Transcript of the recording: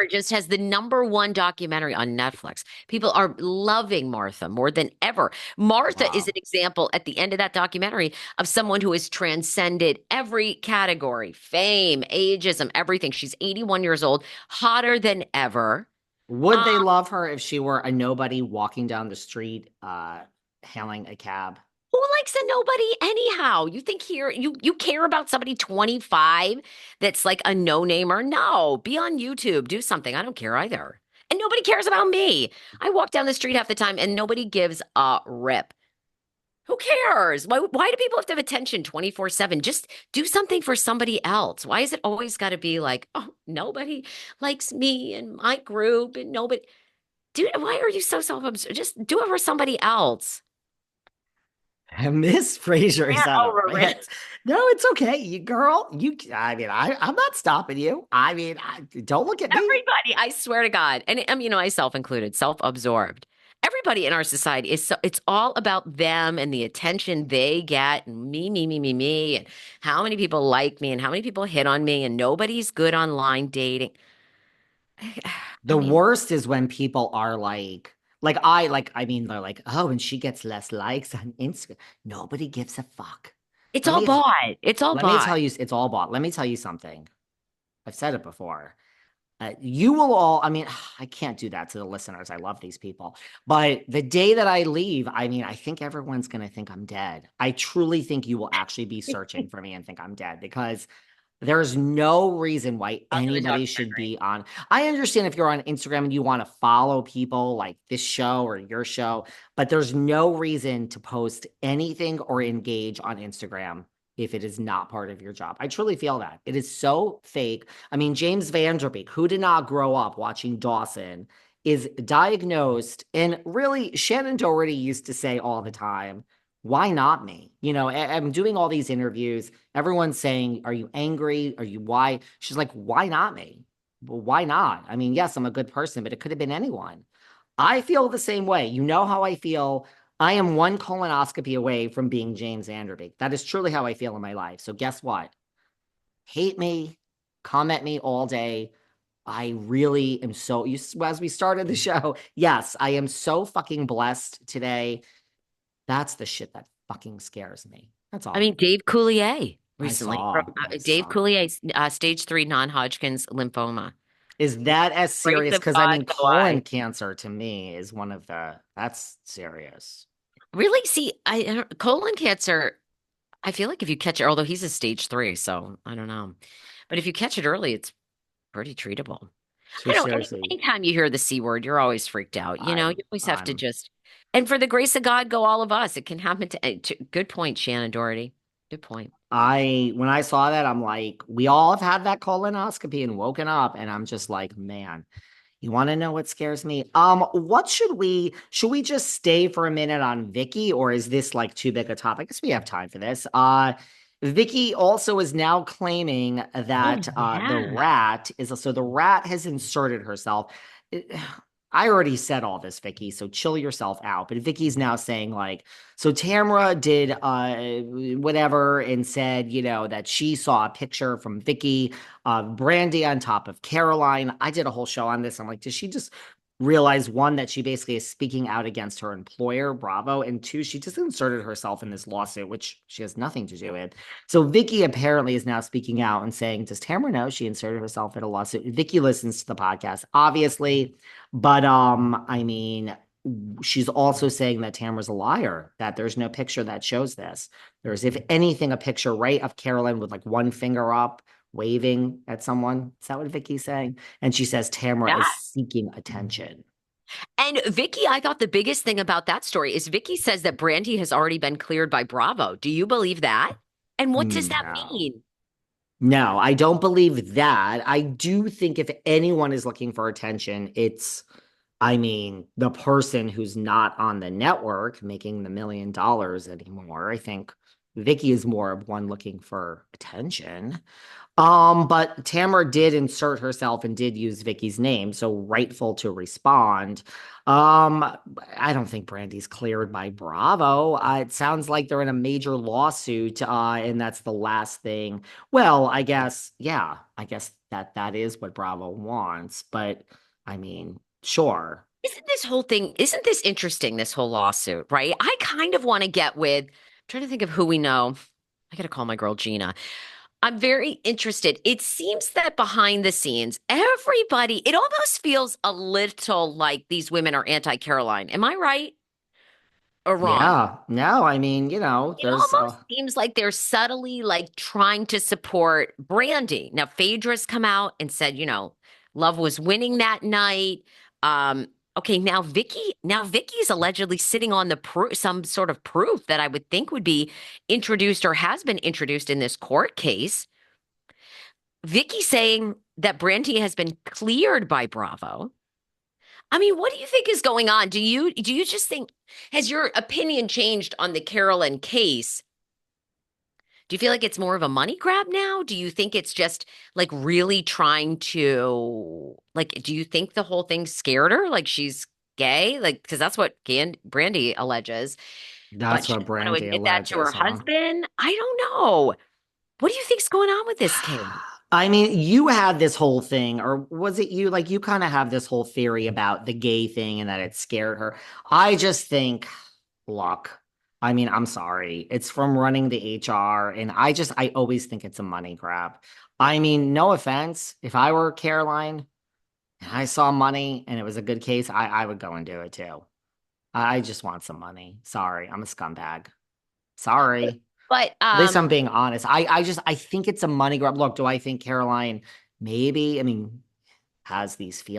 Martha just has the #1 documentary on Netflix. People are loving Martha more than ever. Martha is an Wow. example at the end of that documentary of someone who has transcended every category, fame, ageism, everything. She's 81 years old, hotter than ever. Would Um, they love her if she were a nobody walking down the street, hailing a cab? who likes a nobody anyhow? You think here you care about somebody 25 that's like a no-namer? No, be on YouTube, do something. I don't care either. And nobody cares about me. I walk down the street half the time and nobody gives a rip. Who cares? Why do people have to have attention 24/7? Just do something for somebody else. Why is it always got to be like, oh, nobody likes me and my group and nobody. Dude, why are you so self-absorbed? Just do it for somebody else. Miss Fraser is Rant on a over it. rant. No, it's okay, you girl. I mean, I'm not stopping you. I mean, don't look at me. Everybody, I swear to God, and myself included, self-absorbed. Everybody in our society is so, it's all about them and the attention they get, and me, and how many people like me, and how many people hit on me, and nobody's good online dating. I The mean, worst is when people are I mean, they're like, oh, and she gets less likes on Instagram. Nobody gives a fuck. it's Let all me bought. It's all let me bought. tell you, it's all bought. Let me tell you something. I've said it before. You will all, I mean, I can't do that to the listeners. I love these people. But the day that I leave, I mean, I think everyone's going to think I'm dead. I truly think you will actually be searching for me and think I'm dead because there's no reason why I'll do a anybody should documentary. be on. I understand if you're on Instagram and you want to follow people like this show or your show, but there's no reason to post anything or engage on Instagram if it is not part of your job. I truly feel that. It is so fake. I mean, James Vanderbeek, who did not grow up watching Dawson, is diagnosed. And really, Shannon Doherty used to say all the time, why not me? I'm doing all these interviews. Everyone's saying, are you angry? Are you why? She's like, why not me? Well, why not? I mean, yes, I'm a good person, but it could have been anyone. I feel the same way. You know how I feel. I am one colonoscopy away from being James Vanderbeek. That is truly how I feel in my life. So guess what? Hate me, comment me all day. I really am so, as we started the show, yes, I am so fucking blessed today. That's the shit that fucking scares me. That's I all. mean, Dave Coulier I recently from saw. I Dave saw. Coulier, stage 3 non-Hodgkin's lymphoma. Is that as Grace serious? of Because I God mean, go I. colon cancer to me is one of that's serious. Really? See, colon cancer. I feel like if you catch it, although he's a stage 3, so I don't know. But if you catch it early, it's pretty treatable. Too I don't know. seriously. Anytime you hear the C word, you're always freaked out. You always have to I'm just, and for the grace of God, go all of us. It can happen good point, Shannon Doherty. Good point. when I saw that, I'm like, we all have had that colonoscopy and woken up, and I'm just like, man, you want to know what scares me? What should we just stay for a minute on Vicky, or is this like too big a topic? I guess we have time for this. Vicky also is now claiming Oh, that the yeah. rat is so the rat has inserted herself. I already said all this, Vicky, so chill yourself out. But Vicky's now saying like, so Tamra did whatever and said, that she saw a picture from Vicky Brandy on top of Caroline. I did a whole show on this. I'm like, does she just realize one that she basically is speaking out against her employer, Bravo, and two, she just inserted herself in this lawsuit, which she has nothing to do with. So Vicky apparently is now speaking out and saying, does Tamra know she inserted herself in a lawsuit? Vicky listens to the podcast, obviously, but I mean, she's also saying that Tamra's a liar, that there's no picture that shows this. There's, if anything, a picture, right, of Caroline with like one finger up, waving at someone. Is that what Vicky's saying? And she says Tamra is Yeah. seeking attention. And Vicky, I thought the biggest thing about that story is Vicky says that Brandy has already been cleared by Bravo. Do you believe that? And what does that No. mean? No, I don't believe that. I do think if anyone is looking for attention, I mean, the person who's not on the network making the $1 million anymore. I think Vicky is more of one looking for attention. But Tamara did insert herself and did use Vicky's name, so rightful to respond. Um, I don't think Brandy's cleared by Bravo. It sounds like they're in a major lawsuit, and that's the last thing. Well, I guess, yeah, I guess that is what Bravo wants, but I mean, sure. Isn't this interesting, this whole lawsuit, right? I kind of want to get with, I'm trying to think of who we know. I got to call my girl Gina. I'm very interested. It seems that behind the scenes, everybody, it almost feels a little like these women are anti-Caroline. Am I right or wrong? Yeah, no, I mean, It there's almost seems like they're subtly like trying to support Brandy. Now, Phaedra's come out and said, love was winning that night. Okay, now Vicky's allegedly sitting on the proof, some sort of proof that I would think would be introduced or has been introduced in this court case. Vicky saying that Brandy has been cleared by Bravo. I mean, what do you think is going on? Do you just think has your opinion changed on the Carolyn case? Do you feel like it's more of a money grab now? Do you think it's just like really trying to do you think the whole thing scared her? Like she's gay? Like, because that's what Brandy alleges, but that's she what doesn't want to Brandy admit that to her alleges, huh? husband. I don't know. What do you think's going on with this case? I mean, you had this whole thing, or was it you? Like, you kind of have this whole theory about the gay thing and that it scared her. I just think, look, I mean, I'm sorry. It's from running the HR, and I always think it's a money grab. I mean, no offense. If I were Caroline and I saw money and it was a good case, I would go and do it too. I just want some money. Sorry, I'm a scumbag. Sorry. But At least I'm being honest. I think it's a money grab. Look, do I think Caroline maybe, I mean, has these feelings?